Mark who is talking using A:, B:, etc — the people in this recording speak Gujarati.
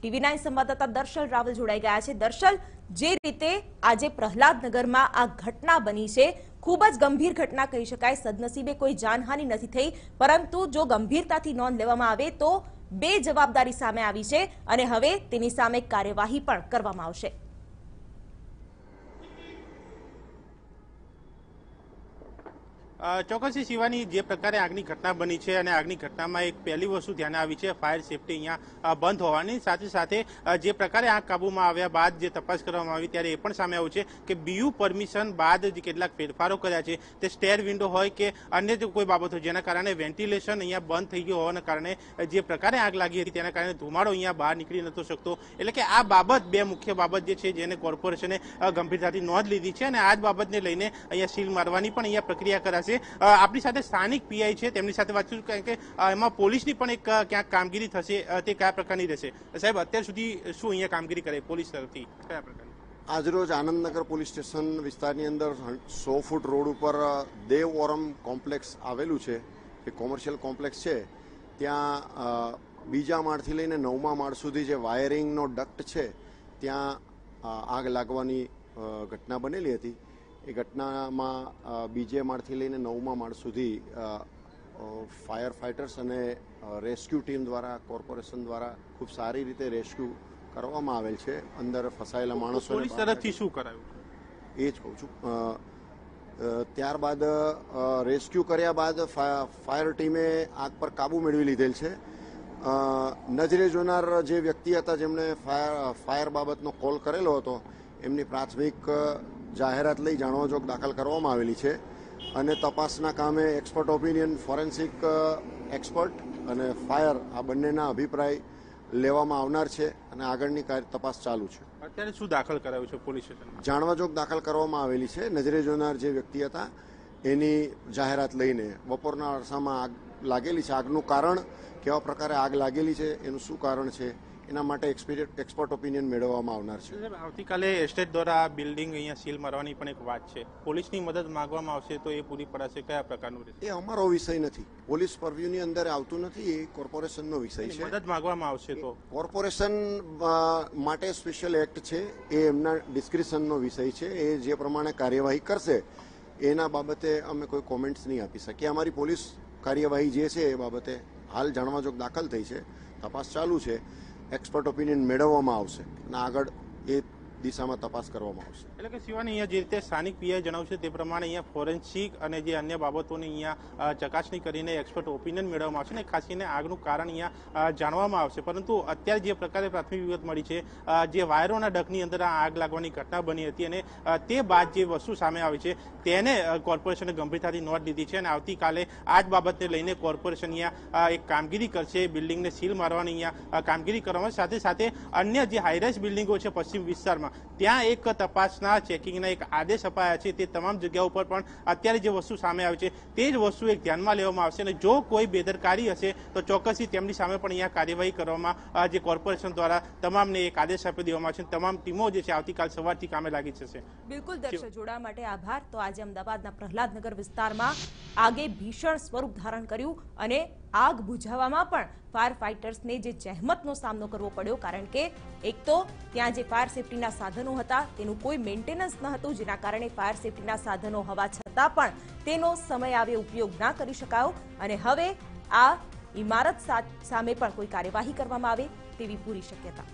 A: TV9 સંવાદદાતા દર્શલ રાવલ જોડાઈ ગયા છે। દર્શલ, જે રીતે આજે પ્રહલાદનગરમાં આ ઘટના બની છે, ખૂબ જ ગંભીર ઘટના કહી શકાય। સદનસીબે કોઈ જાનહાનિ નથી થઈ, પરંતુ જો ગંભીરતાથી નોંધ લેવામાં આવે તો બે જવાબદારી સામે આવી છે અને હવે તેની સામે કાર્યવાહી પણ કરવામાં આવશે।
B: ચોક્કસથી શિવાની, જે પ્રકારે આગની ઘટના બની છે અને આગની ઘટનામાં એક પહેલી વસ્તુ ધ્યાને આવી છે ફાયર સેફટી અહીંયા બંધ હોવાની, સાથે સાથે જે પ્રકારે આગ કાબૂમાં આવ્યા બાદ જે તપાસ કરવામાં આવી ત્યારે એ પણ સામે આવ્યું છે કે બીયુ પરમિશન બાદ જે કેટલાક ફેરફારો કર્યા છે, તે સ્ટેર વિન્ડો હોય કે અન્ય જે કોઈ બાબત હોય જેના કારણે વેન્ટિલેશન અહીંયા બંધ થઈ ગયું હોવાના કારણે જે પ્રકારે આગ લાગી હતી તેના કારણે ધુમાડો અહીંયા બહાર નીકળી નતો શકતો। એટલે કે આ બાબત, બે મુખ્ય બાબત જે છે જેને કોર્પોરેશને ગંભીરતાથી નોંધ લીધી છે અને આ જ બાબતને લઈને અહીંયા સીલ મારવાની પણ અહીંયા પ્રક્રિયા કરાશે। આપણી સાથે સ્થાનિક પીઆઈ છે, તેમની સાથે વાત કરીશું કારણ કે એમાં પોલીસની પણ એક ક્યાંક કામગીરી થશે, તે કયા પ્રકારની રહેશે? સાહેબ, અત્યાર સુધી શું અહીંયા કામગીરી કરે પોલીસ તરફથી, કયા પ્રકારની?
C: આજરોજ આનંદનગર પોલીસ સ્ટેશન વિસ્તારની અંદર 100 ફૂટ રોડ ઉપર દેવ ઓરમ કોમ્પ્લેક્સ આવેલું છે, એ કોમર્શિયલ કોમ્પ્લેક્સ છે। ત્યાં બીજા માળથી લઈને 9મા માળ સુધી જે વાયરિંગનો ડક્ટ છે ત્યાં આગ લાગવાની ઘટના બનેલી હતી। એ ઘટનામાં બીજે માળથી લઈને 9મા માળ સુધી ફાયર ફાઇટર્સ અને રેસ્ક્યુ ટીમ દ્વારા, કોર્પોરેશન દ્વારા ખૂબ સારી રીતે રેસ્ક્યુ કરવામાં આવેલ છે। અંદર ફસાયેલા માણસો
B: પોલીસ તરફથી શું કરાયું
C: એ જ કહું છું। ત્યારબાદ રેસ્ક્યુ કર્યા બાદ ફાયર ટીમે આગ પર કાબુ મેળવી લીધેલ છે। નજરે જોનાર જે વ્યક્તિ હતા જેમણે ફાયર બાબતનો કોલ કરેલો હતો, એમની પ્રાથમિક જાહેરાત લઈ જાણવાજોગ દાખલ કરવામાં આવેલી છે અને તપાસના કામે એક્સપર્ટ ઓપિનિયન, ફોરેન્સિક એક્સપર્ટ અને ફાયર આ બંનેના અભિપ્રાય લેવામાં આવનાર છે અને આગળની તપાસ ચાલુ છે।
B: અત્યારે શું દાખલ કરાયું છે પોલીસ સ્ટેશનમાં?
C: જાણવાજોગ દાખલ કરવામાં આવેલી છે। નજરે જોનાર જે વ્યક્તિ હતા એની જાહેરાત લઈને બપોરના અરસામાં આગ લાગેલી છે। આગનું કારણ, કેવા પ્રકારે આગ લાગેલી છે, એનું શું કારણ છે, એના માટે એક્સપર્ટ ઓપિનિયન મેળવવામાં આવનાર છે।
B: આવતીકાલે એસ્ટેટ દ્વારા બિલ્ડિંગ અહીંયા સીલ મારવાની પણ એક વાત છે, પોલીસની મદદ માંગવામાં આવશે તો એ પૂરી પડાશે? કયા પ્રકારનું રહેશે?
C: એ અમારો વિષય નથી, પોલીસ પરવ્યુની અંદર આવતું નથી, એ કોર્પોરેશનનો વિષય છે।
B: મદદ માંગવામાં આવશે તો
C: કોર્પોરેશન માટે સ્પેશિયલ એક્ટ છે, એ એમના ડિસ્ક્રિશનનો વિષય છે। એ જે પ્રમાણે કાર્યવાહી કરશે એના બાબતે અમે કોઈ કોમેન્ટ્સ નહીં આપી શકીએ। અમારી પોલીસ કાર્યવાહી જે છે એ બાબતે હાલ જાણવાજોગ દાખલ થઈ છે, તપાસ ચાલુ છે, એક્સપર્ટ ઓપિનિયન મેળવવામાં આવશે અને આગળ એ દિશામાં તપાસ કરવામાં આવશે।
B: એટલે કે શિવાની, અહીંયા જે રીતે સ્થાનિક પીઆઈ જણાવ્યું છે તે પ્રમાણે અહીંયા ફોરેન્સિક અને જે અન્ય બાબતોની અહીંયા ચકાસણી કરીને એક્સપર્ટ ઓપિનિયન મેળવવામાં આવશે ને ખાસ કરીને આગનું કારણ અહીંયા જાણવામાં આવશે। પરંતુ અત્યારે જે પ્રકારે પ્રાથમિક વિગત મળી છે, જે વાયરોના ડકની અંદર આગ લાગવાની ઘટના બની હતી અને તે બાદ જે વસ્તુ સામે આવી છે તેને કોર્પોરેશને ગંભીરતાથી નોંધ લીધી છે અને આવતીકાલે આ જ બાબતને લઈને કોર્પોરેશન અહીંયા એક કામગીરી કરશે, બિલ્ડિંગને સીલ મારવાની અહીંયા કામગીરી કરવામાં, સાથે સાથે અન્ય જે હાઈરાઇઝ બિલ્ડિંગો છે પશ્ચિમ વિસ્તારમાં ત્યાં એક તપાસના ચેકિંગના એક આદેશ અપાયા છે। તે તમામ જગ્યાઓ પર પણ અત્યારે જે વસ્તુ સામે આવી છે તે જ વસ્તુ એક ધ્યાનમાં લેવામાં આવશે અને જો કોઈ બેદરકારી હશે તો ચોક્કસથી તેમની સામે પણ અહીંયા કાર્યવાહી કરવામાં જે કોર્પોરેશન દ્વારા તમામને એક આદેશ આપી દેવામાં આવશે। તમામ ટીમો જે છે આવતીકાલ સવારથી કામે લાગી જશે।
A: બિલકુલ દર્શક, જોડાવા માટે આભાર। તો આજે અમદાવાદના પ્રહલાદનગર વિસ્તારમાં આગે ભીષણ સ્વરૂપ ધારણ કર્યું અને આગ બુઝાવવામાં પણ ફાયર ફાઇટર્સને જે જહેમતનો સામનો કરવો પડ્યો, કારણ કે એક તો ત્યાં જે ફાયર સેફટીના સાધનો હતા તેનું કોઈ મેન્ટેનન્સ ન હતું, જેના કારણે ફાયર સેફટીના સાધનો હોવા છતાં પણ તેનો સમય આવે ઉપયોગ ના કરી શકાયો અને હવે આ ઇમારત સામે પણ કોઈ કાર્યવાહી કરવામાં આવે તેવી પૂરી શક્યતા।